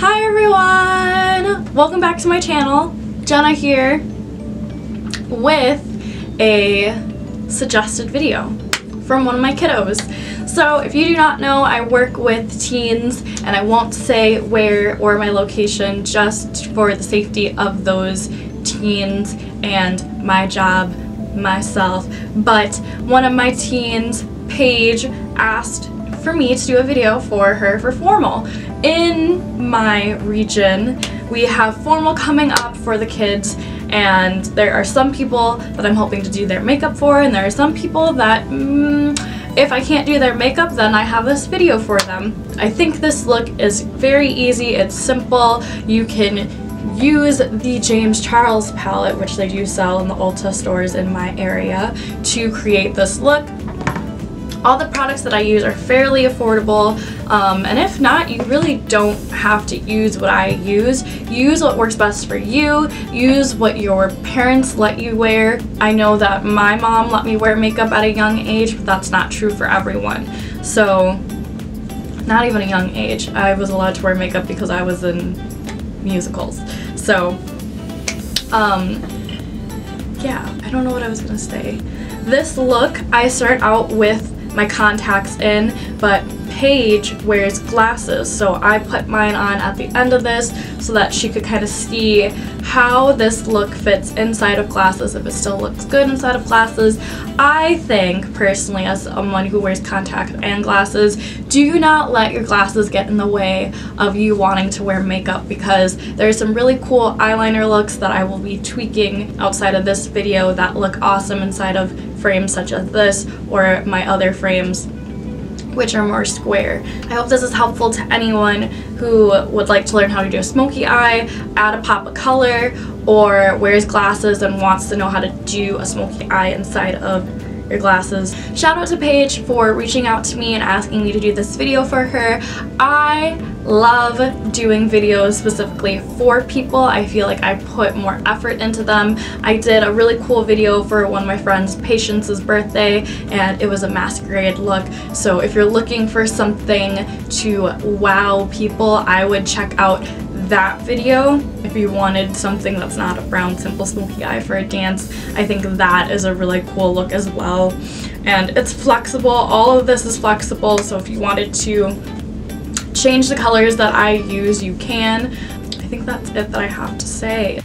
Hi everyone! Welcome back to my channel. Jenna here with a suggested video from one of my kiddos. So if you do not know, I work with teens and I won't say where or my location just for the safety of those teens and my job, myself. But one of my teens, Paige, asked for me to do a video for her for formal. In my region, we have formal coming up for the kids, and there are some people that I'm hoping to do their makeup for, and there are some people that if I can't do their makeup, then I have this video for them. I think this look is very easy, it's simple. You can use the James Charles palette, which they do sell in the Ulta stores in my area, to create this look. All the products that I use are fairly affordable, and if not, you really don't have to use what I use. Use what works best for you. Use what your parents let you wear. I know that my mom let me wear makeup at a young age, but that's not true for everyone. So, not even a young age. I was allowed to wear makeup because I was in musicals. So, yeah, I don't know what I was gonna say. This look, I start out with my contacts in, but Paige wears glasses, so I put mine on at the end of this so that she could kind of see how this look fits inside of glasses, if it still looks good inside of glasses. I think, personally, as someone who wears contacts and glasses, do not let your glasses get in the way of you wanting to wear makeup, because there's some really cool eyeliner looks that I will be tweaking outside of this video that look awesome inside of frames such as this or my other frames, which are more square. I hope this is helpful to anyone who would like to learn how to do a smoky eye, add a pop of color, or wears glasses and wants to know how to do a smoky eye inside of your glasses. Shout out to Paige for reaching out to me and asking me to do this video for her. I love doing videos specifically for people. I feel like I put more effort into them. I did a really cool video for one of my friends' Patience's birthday, and it was a masquerade look. So if you're looking for something to wow people, I would check out that video. If you wanted something that's not a brown simple smoky eye for a dance, I think that is a really cool look as well. And it's flexible. All of this is flexible, so if you wanted to change the colors that I use, you can. I think that's it that I have to say.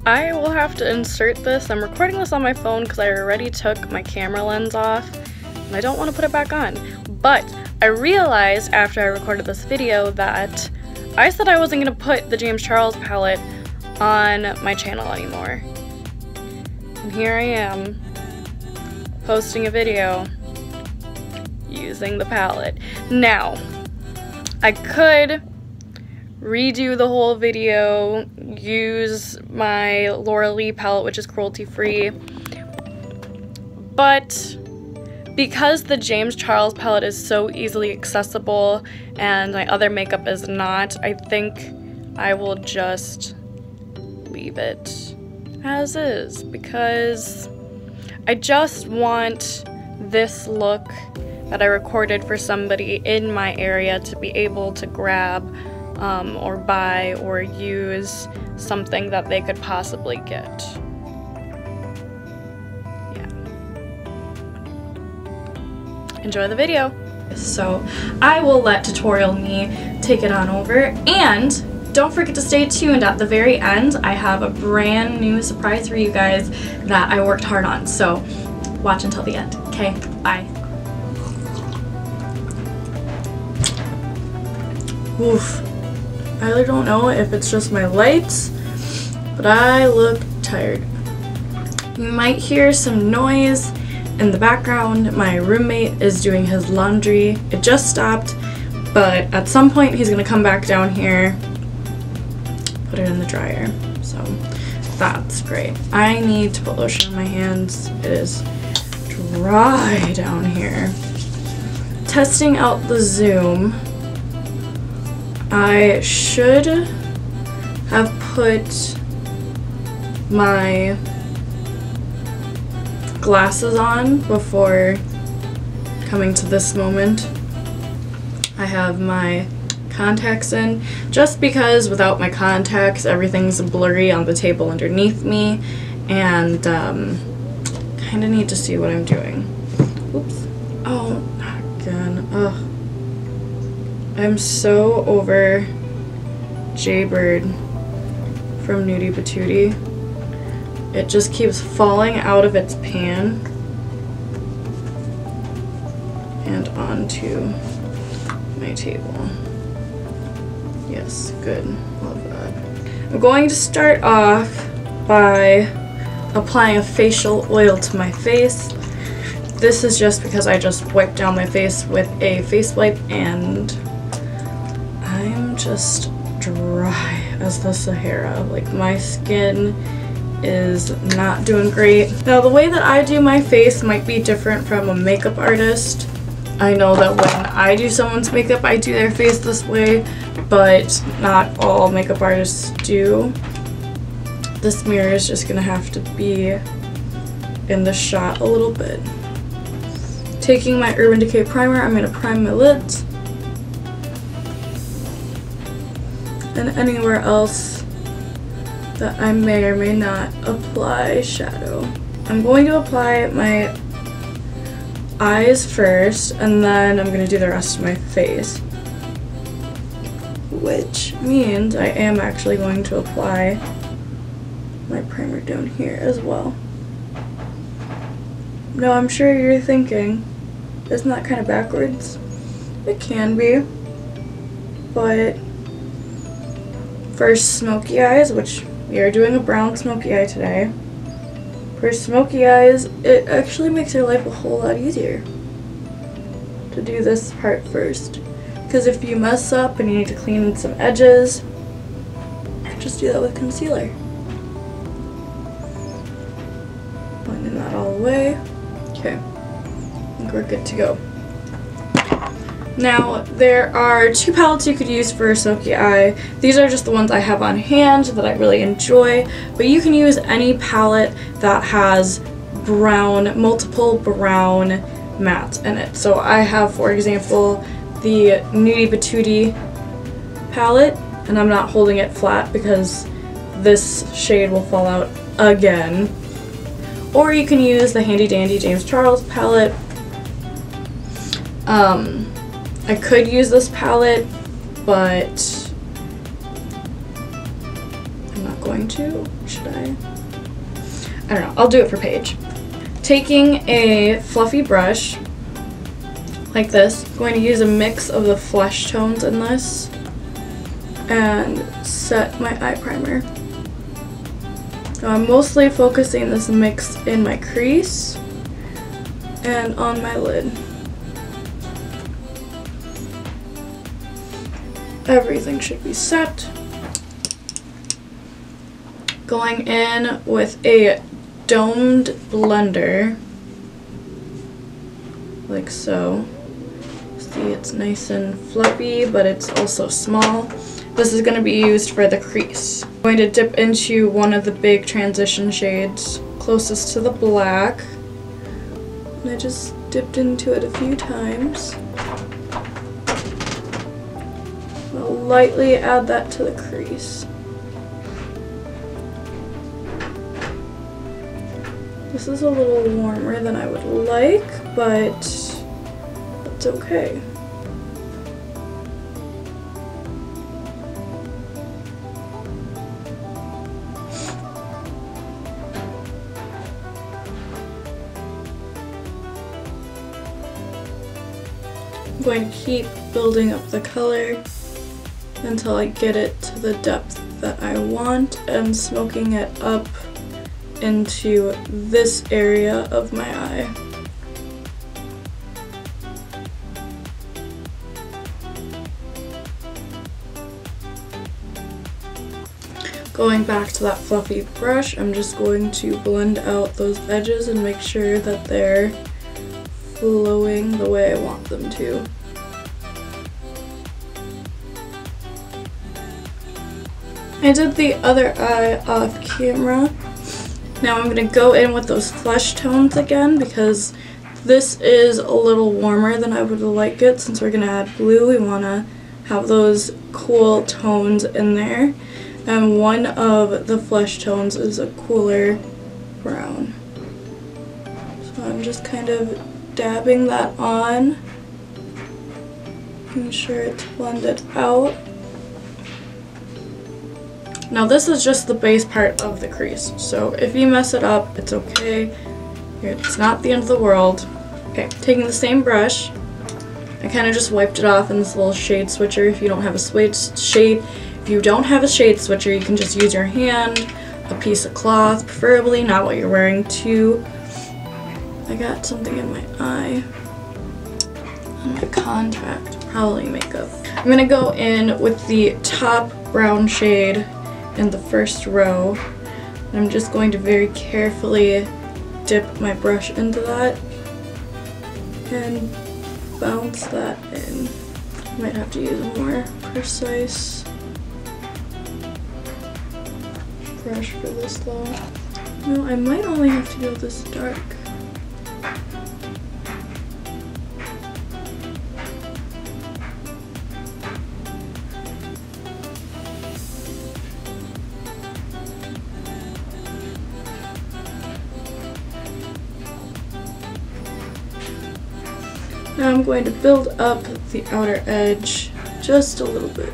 I will have to insert this. I'm recording this on my phone because I already took my camera lens off and I don't want to put it back on. But I realized after I recorded this video that I said I wasn't going to put the James Charles palette on my channel anymore. And here I am, posting a video using the palette. Now, I could redo the whole video, use my Laura Lee palette, which is cruelty-free, but because the James Charles palette is so easily accessible and my other makeup is not, I think I will just leave it as is, because I just want this look that I recorded for somebody in my area to be able to grab or buy or use something that they could possibly get. Enjoy the video. So I will let tutorial me take it on over, and don't forget to stay tuned. At the very end, I have a brand new surprise for you guys that I worked hard on, so watch until the end. Okay, bye. Oof. I really don't know if it's just my lights, but I look tired. You might hear some noise in the background. My roommate is doing his laundry. It just stopped, but at some point he's gonna come back down here, put it in the dryer. So that's great. I need to put lotion on my hands. It is dry down here. Testing out the zoom. I should have put my glasses on before coming to this moment. I have my contacts in, just because without my contacts everything's blurry on the table underneath me, and kind of need to see what I'm doing. Oops. Oh, not again. Ugh. I'm so over Jaybird from Nudie Patootie. It just keeps falling out of its pan and onto my table. Yes, good. Love that. I'm going to start off by applying a facial oil to my face. This is just because I just wiped down my face with a face wipe and I'm just dry as the Sahara. Like, my skin is not doing great. Now, the way that I do my face might be different from a makeup artist. I know that when I do someone's makeup, I do their face this way, but not all makeup artists do. This mirror is just gonna have to be in the shot a little bit. Taking my Urban Decay primer, I'm gonna prime my lids and anywhere else that I may or may not apply shadow. I'm going to apply my eyes first, and then I'm going to do the rest of my face, which means I am actually going to apply my primer down here as well. Now, I'm sure you're thinking, isn't that kind of backwards? It can be, but for smoky eyes, which we are doing a brown smoky eye today, for smoky eyes, it actually makes your life a whole lot easier to do this part first. Because if you mess up and you need to clean some edges, just do that with concealer. Blending that all away. Okay, I think we're good to go. Now, there are two palettes you could use for a smoky eye. These are just the ones I have on hand that I really enjoy, but you can use any palette that has brown, multiple brown mattes in it. So I have, for example, the Nudie Patootie palette, and I'm not holding it flat because this shade will fall out again. Or you can use the handy dandy James Charles palette. I could use this palette, but I'm not going to. Should I? I don't know. I'll do it for Paige. Taking a fluffy brush like this, I'm going to use a mix of the flesh tones in this and set my eye primer. Now, I'm mostly focusing this mix in my crease and on my lid. Everything should be set. Going in with a domed blender, like so. See, it's nice and fluffy, but it's also small. This is going to be used for the crease. I'm going to dip into one of the big transition shades closest to the black. And I just dipped into it a few times. I'll lightly add that to the crease. This is a little warmer than I would like, but it's okay. I'm going to keep building up the color until I get it to the depth that I want and smoking it up into this area of my eye. Going back to that fluffy brush, I'm just going to blend out those edges and make sure that they're flowing the way I want them to. I did the other eye off camera. Now I'm going to go in with those flesh tones again because this is a little warmer than I would like it. Since we're going to add blue, we want to have those cool tones in there. And one of the flesh tones is a cooler brown. So I'm just kind of dabbing that on, making sure it's blended out. Now this is just the base part of the crease, so if you mess it up, it's okay. It's not the end of the world. Okay, taking the same brush, I kind of just wiped it off in this little shade switcher. If you don't have a shade switcher, you can just use your hand, a piece of cloth, preferably not what you're wearing too. I got something in my eye, and my contact, probably makeup. I'm gonna go in with the top brown shade in the first row, and I'm just going to very carefully dip my brush into that and bounce that in. Might have to use a more precise brush for this though. No, I might only have to go this dark. Now I'm going to build up the outer edge just a little bit.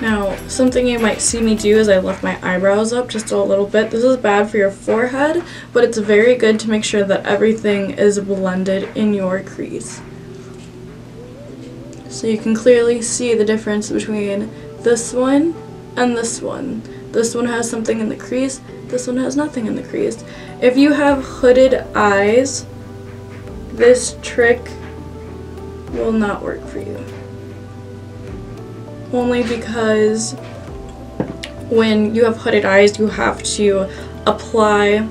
Now, something you might see me do is I lift my eyebrows up just a little bit. This is bad for your forehead, but it's very good to make sure that everything is blended in your crease. So you can clearly see the difference between this one and this one. This one has something in the crease, this one has nothing in the crease. If you have hooded eyes, this trick will not work for you. Only because when you have hooded eyes, you have to apply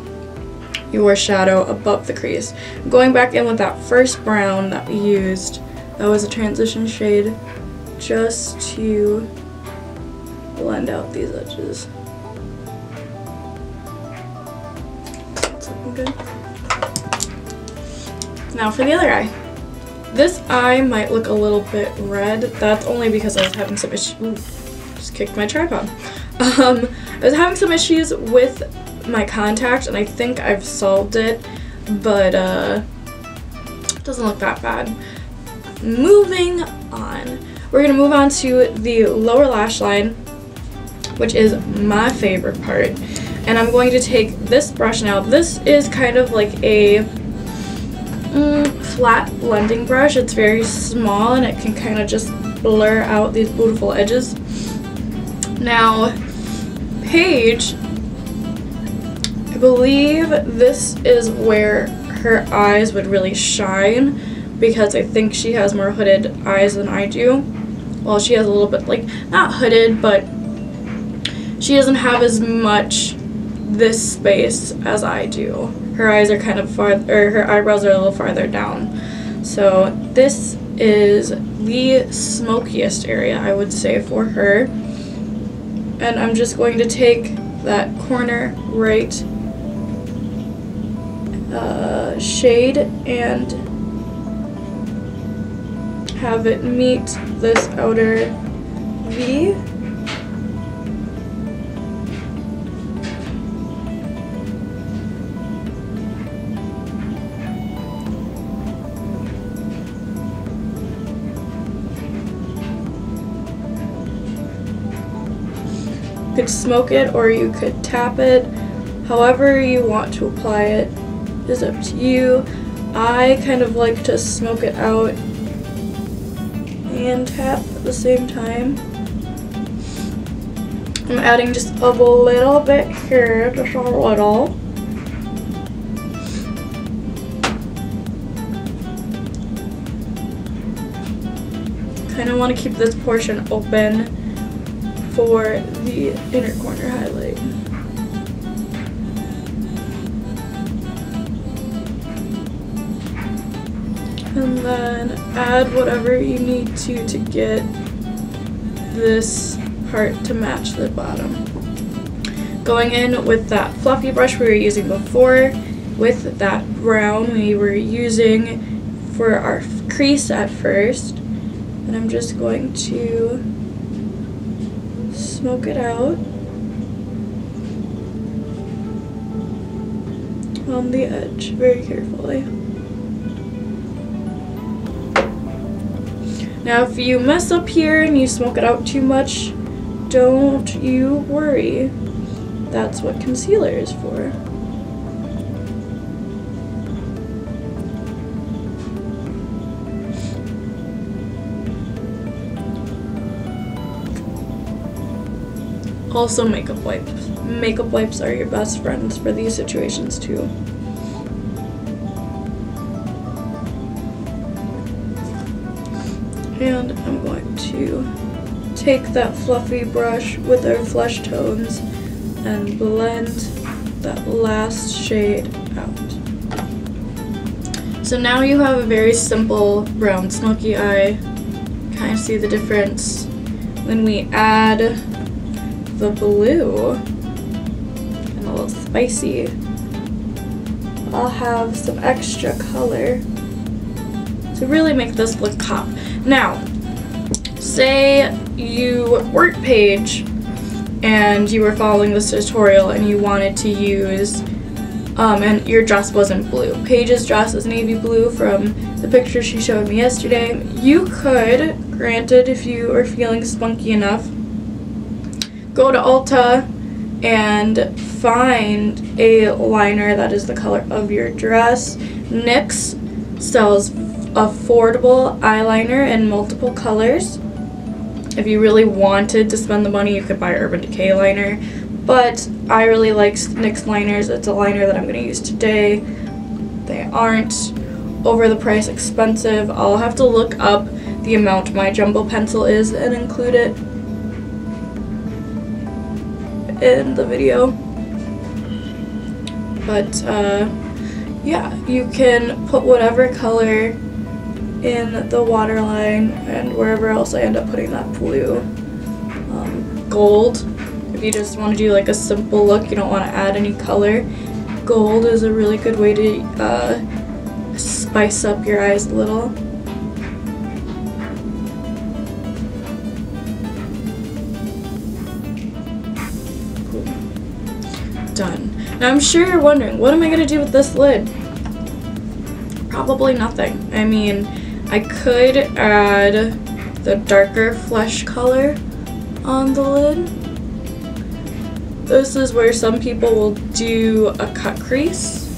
your shadow above the crease. Going back in with that first brown that we used, that was a transition shade, just to blend out these edges. That's looking good. Now for the other eye. This eye might look a little bit red. That's only because I was having some issues. Ooh, just kicked my tripod. I was having some issues with my contact, and I think I've solved it, but it doesn't look that bad. Moving on. We're gonna move on to the lower lash line, which is my favorite part. And I'm going to take this brush now. This is kind of like a flat blending brush. It's very small and it can kind of just blur out these beautiful edges. Now, Paige, I believe this is where her eyes would really shine, because I think she has more hooded eyes than I do. Well, she has a little bit, like, not hooded, but she doesn't have as much this space as I do. Her eyes are kind of farther, or her eyebrows are a little farther down. So this is the smokiest area, I would say, for her. And I'm just going to take that corner right shade and have it meet this outer V. You could smoke it or you could tap it. However you want to apply it is up to you. I kind of like to smoke it out and tap at the same time. I'm adding just a little bit here, just a little. Kind of want to keep this portion open for the inner corner highlight. And then add whatever you need to get this part to match the bottom. Going in with that fluffy brush we were using before, with that brown we were using for our crease at first, and I'm just going to smoke it out on the edge very carefully. Now if you mess up here and you smoke it out too much, don't you worry. That's what concealer is for. Also makeup wipes. Makeup wipes are your best friends for these situations too. And I'm going to take that fluffy brush with our flesh tones and blend that last shade out. So now you have a very simple brown smoky eye. Kind of see the difference when we add the blue and a little spicy. I'll have some extra color to really make this look pop. Now, say you weren't Paige and you were following this tutorial and you wanted to use, and your dress wasn't blue. Paige's dress is navy blue from the picture she showed me yesterday. You could, granted, if you are feeling spunky enough, go to Ulta and find a liner that is the color of your dress. NYX sells affordable eyeliner in multiple colors. If you really wanted to spend the money, you could buy Urban Decay liner, but I really like NYX liners. It's a liner that I'm going to use today. They aren't over the price expensive. I'll have to look up the amount my jumbo pencil is and include it in the video. But yeah, you can put whatever color in the waterline and wherever else I end up putting that blue. Gold, if you just want to do like a simple look, you don't want to add any color, gold is a really good way to spice up your eyes a little. Done. Now I'm sure you're wondering, what am I going to do with this lid? Probably nothing. I mean, I could add the darker flesh color on the lid. This is where some people will do a cut crease.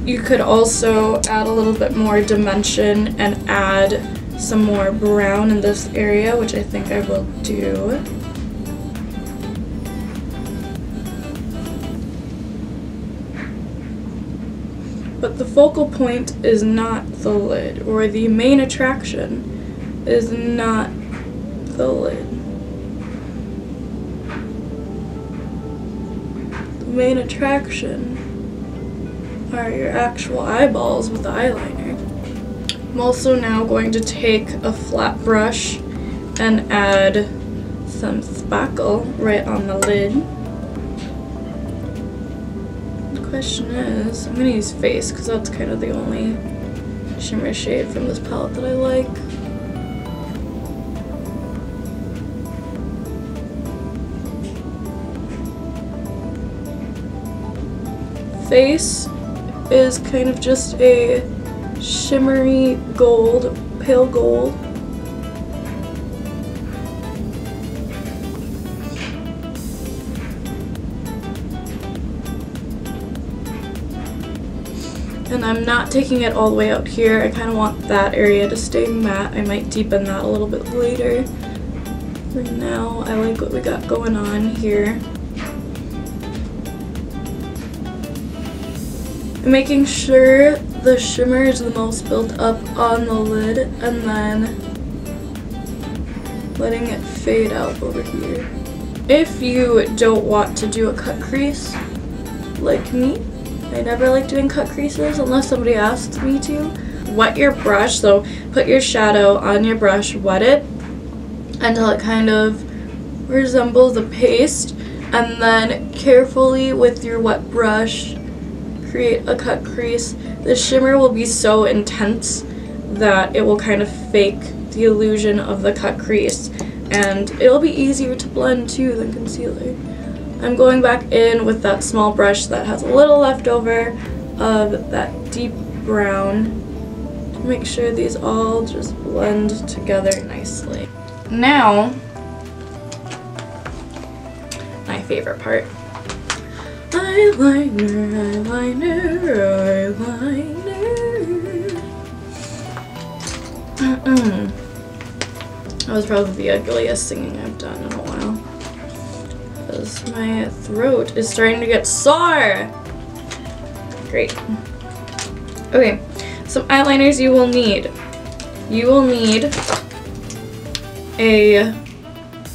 You could also add a little bit more dimension and add some more brown in this area, which I think I will do. But the focal point is not the lid, or the main attraction is not the lid. The main attraction are your actual eyeballs with the eyeliner. I'm also now going to take a flat brush and add some spackle right on the lid. The question is, I'm going to use Face because that's kind of the only shimmer shade from this palette that I like. Face is kind of just a shimmery gold, pale gold. And I'm not taking it all the way out here. I kind of want that area to stay matte. I might deepen that a little bit later. For now, I like what we got going on here. I'm making sure the shimmer is the most built up on the lid and then letting it fade out over here. If you don't want to do a cut crease, like me, I never like doing cut creases unless somebody asks me to. Wet your brush, so put your shadow on your brush, wet it until it kind of resembles a paste, And then carefully with your wet brush, create a cut crease. The shimmer will be so intense that it will kind of fake the illusion of the cut crease, and it'll be easier to blend too than concealer. I'm going back in with that small brush that has a little leftover of that deep brown to make sure these all just blend together nicely. Now, my favorite part. Eyeliner, eyeliner, eyeliner. That was probably the ugliest singing I've done in a while, because my throat is starting to get sore. Great. Okay, some eyeliners you will need. You will need a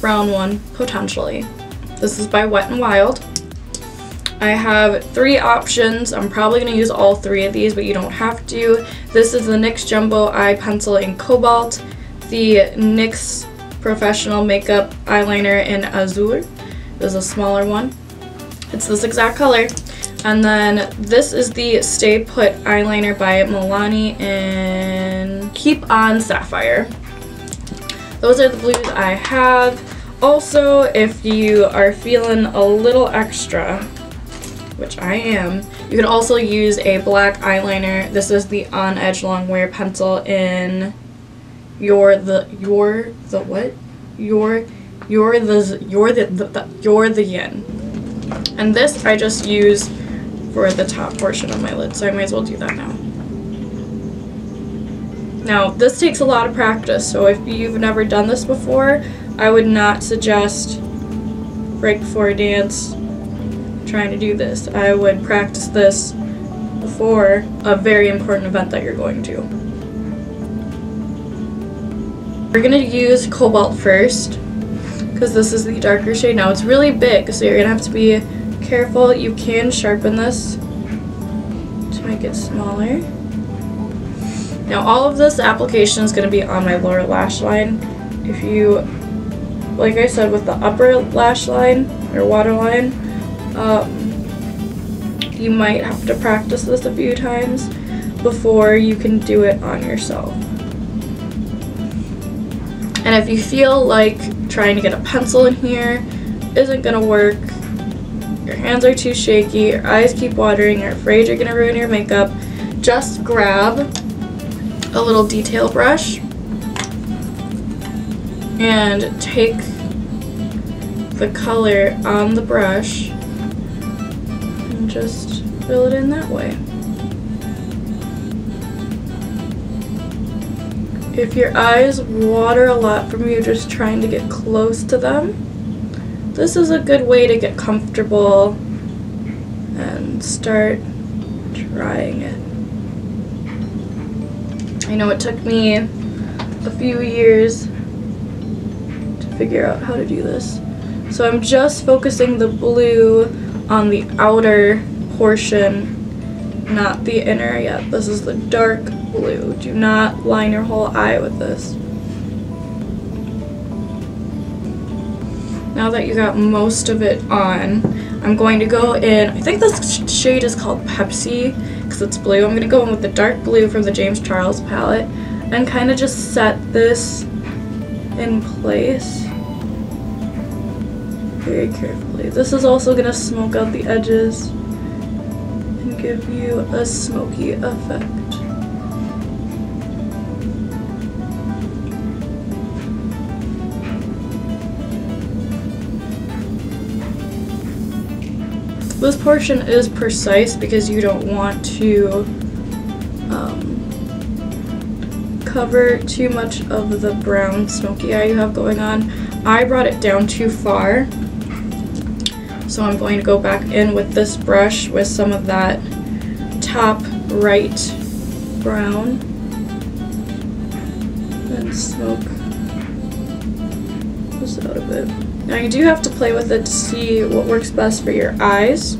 brown one, potentially. This is by Wet n Wild. I have 3 options. I'm probably going to use all 3 of these, but you don't have to. This is the NYX Jumbo Eye Pencil in Cobalt, the NYX Professional Makeup Eyeliner in Azure. This is a smaller one. It's this exact color. And then this is the Stay Put Eyeliner by Milani in Keep On Sapphire. Those are the blues I have. Also, if you are feeling a little extra, which I am, you could also use a black eyeliner. This is the On Edge Longwear pencil in You're the Yin. And this I just use for the top portion of my lid, so I might as well do that now. Now, this takes a lot of practice, so if you've never done this before, I would not suggest right before a dance trying to do this. I would practice this before a very important event that you're going to. We're going to use Cobalt first, because this is the darker shade. Now, it's really big, so you're going to have to be careful. You can sharpen this to make it smaller. Now, all of this application is going to be on my lower lash line. If you, like I said, with the upper lash line or waterline, you might have to practice this a few times before you can do it on yourself. And if you feel like trying to get a pencil in here isn't going to work, your hands are too shaky, your eyes keep watering, you're afraid you're going to ruin your makeup, just grab a little detail brush and take the color on the brush and just fill it in that way. If your eyes water a lot from you just trying to get close to them, this is a good way to get comfortable and start trying it. I know it took me a few years to figure out how to do this. So I'm just focusing the blue on the outer portion, not the inner yet. This is the dark blue. Do not line your whole eye with this. Now that you got most of it on, I'm going to go in, I think this shade is called Pepsi because it's blue. I'm going to go in with the dark blue from the James Charles palette and kind of just set this in place very carefully. This is also going to smoke out the edges and give you a smoky effect. This portion is precise because you don't want to cover too much of the brown smoky eye you have going on. I brought it down too far, so I'm going to go back in with this brush with some of that top right brown and smoke this out a bit. Now you do have to play with it to see what works best for your eyes.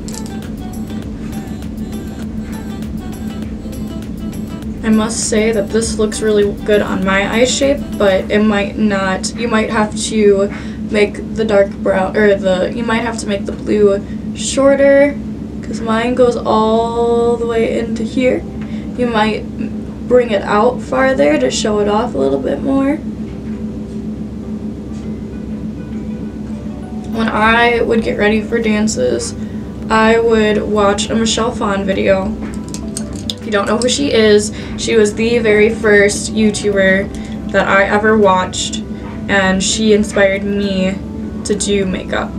I must say that this looks really good on my eye shape, but it might not. You might have to make the dark brown, or you might have to make the blue shorter, because mine goes all the way into here. You might bring it out farther to show it off a little bit more. When I would get ready for dances, I would watch a Michelle Phan video. If you don't know who she is, she was the very first YouTuber that I ever watched, and she inspired me to do makeup.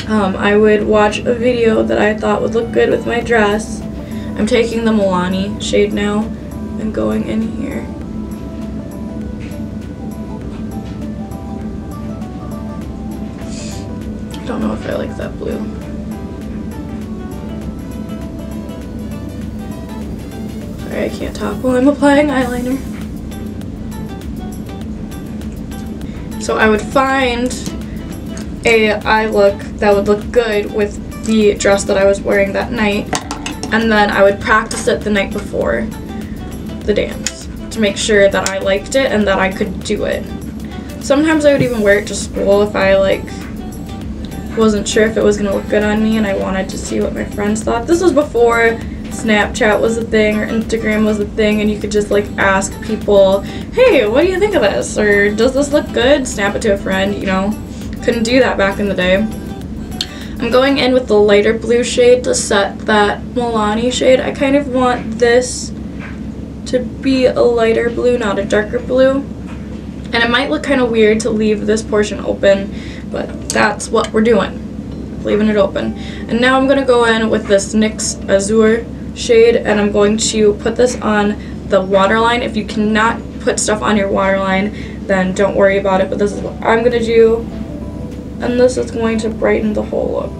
I would watch a video that I thought would look good with my dress. I'm taking the Milani shade now and going in here. I don't know if I like that blue. Sorry, I can't talk while I'm applying eyeliner. So I would find a eye look that would look good with the dress that I was wearing that night, and then I would practice it the night before the dance to make sure that I liked it and that I could do it. Sometimes I would even wear it to school if I wasn't sure if it was gonna look good on me and I wanted to see what my friends thought. This was before Snapchat was a thing or Instagram was a thing, and you could just ask people, hey, what do you think of this? Or does this look good? Snap it to a friend, you know. Couldn't do that back in the day. I'm going in with the lighter blue shade to set that Milani shade. I kind of want this to be a lighter blue, not a darker blue. And it might look kind of weird to leave this portion open, but that's what we're doing, leaving it open. And now I'm going to go in with this NYX Azure shade, and I'm going to put this on the waterline. If you cannot put stuff on your waterline, then don't worry about it, but this is what I'm going to do. And this is going to brighten the whole look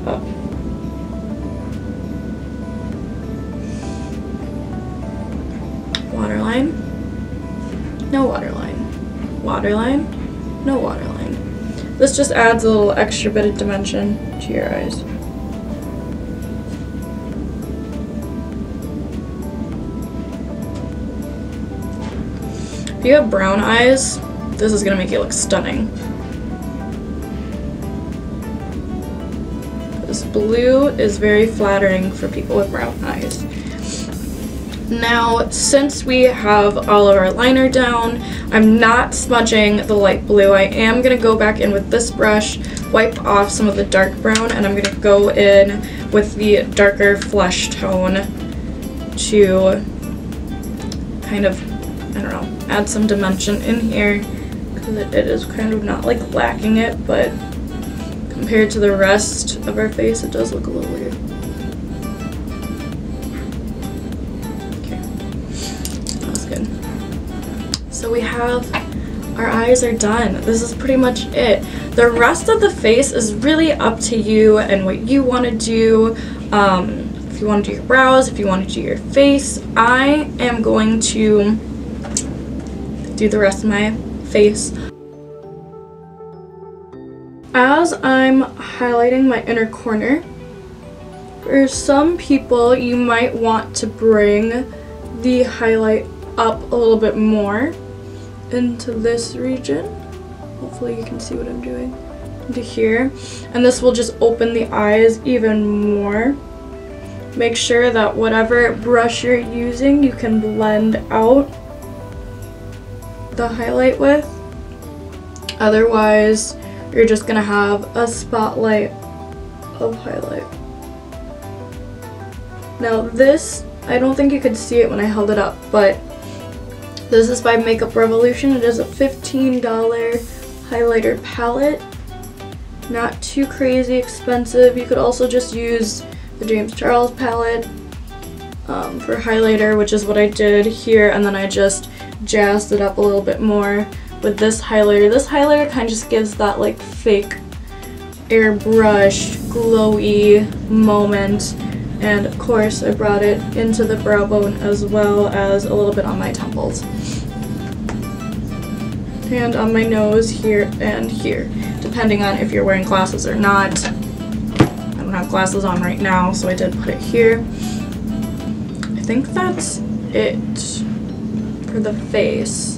up. Waterline, no waterline, waterline, no waterline. This just adds a little extra bit of dimension to your eyes. If you have brown eyes, this is going to make you look stunning. This blue is very flattering for people with brown eyes. Now, since we have all of our liner down, I'm not smudging the light blue. I am going to go back in with this brush, wipe off some of the dark brown, and I'm going to go in with the darker flesh tone to kind of, I don't know, add some dimension in here, because it is kind of not lacking it, but compared to the rest of our face, it does look a little weird. Okay, that's good. So we have, our eyes are done. This is pretty much it. The rest of the face is really up to you and what you want to do. If you want to do your brows, if you want to do your face, I am going to do the rest of my face. As I'm highlighting my inner corner, for some people you might want to bring the highlight up a little bit more into this region. Hopefully you can see what I'm doing. Into here. And this will just open the eyes even more. Make sure that whatever brush you're using, you can blend out the highlight with. Otherwise, you're just gonna have a spotlight of highlight. Now this, I don't think you could see it when I held it up, but this is by Makeup Revolution. It is a $15 highlighter palette. Not too crazy expensive. You could also just use the James Charles palette for highlighter, which is what I did here, and then I just jazzed it up a little bit more with this highlighter. This highlighter kind of just gives that fake airbrush glowy moment, and of course I brought it into the brow bone as well as a little bit on my temples and on my nose here and here, depending on if you're wearing glasses or not. I don't have glasses on right now, so I did put it here. I think that's it for the face.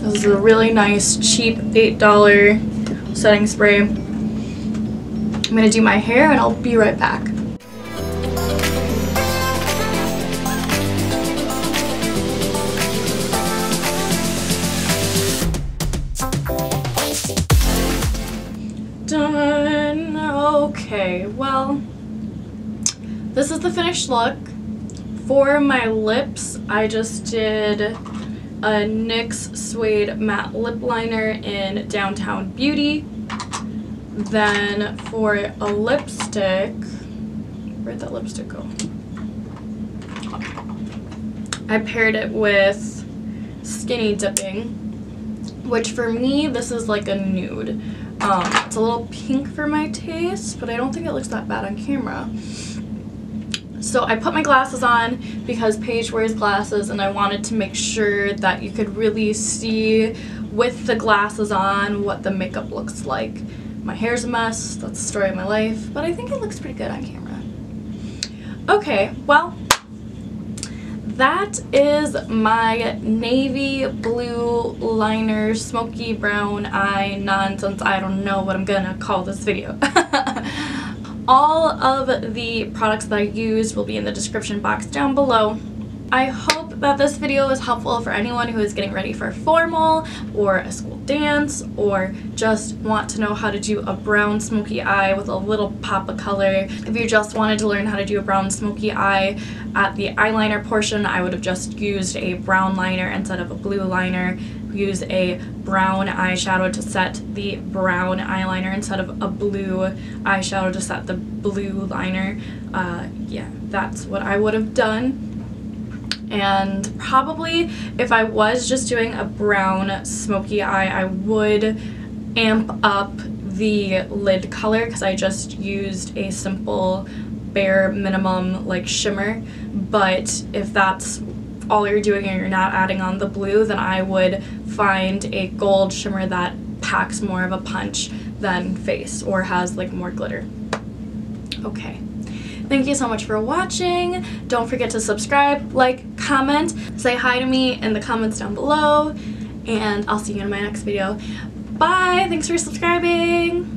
This is a really nice, cheap $8 setting spray. I'm gonna do my hair and I'll be right back. Done. Okay, well, this is the finished look. For my lips, I just did a NYX Suede Matte Lip Liner in Downtown Beauty. Then for a lipstick, where'd that lipstick go? I paired it with Skinny Dipping, which for me, this is like a nude. It's a little pink for my taste, but I don't think it looks that bad on camera. So I put my glasses on because Paige wears glasses and I wanted to make sure that you could really see with the glasses on what the makeup looks like. My hair's a mess, that's the story of my life, but I think it looks pretty good on camera. Okay, well, that is my navy blue liner, smoky brown eye nonsense. I don't know what I'm gonna call this video. All of the products that I used will be in the description box down below. I hope that this video is helpful for anyone who is getting ready for a formal or a school dance, or just want to know how to do a brown smoky eye with a little pop of color. If you just wanted to learn how to do a brown smoky eye at the eyeliner portion, I would have just used a brown liner instead of a blue liner. Use a brown eyeshadow to set the brown eyeliner instead of a blue eyeshadow to set the blue liner. Yeah, that's what I would have done. And probably if I was just doing a brown smoky eye, I would amp up the lid color because I just used a simple bare minimum like shimmer. But if that's all you're doing and you're not adding on the blue, then I would find a gold shimmer that packs more of a punch than face or has like more glitter. Okay. Thank you so much for watching. Don't forget to subscribe, like, comment, say hi to me in the comments down below, and I'll see you in my next video. Bye! Thanks for subscribing!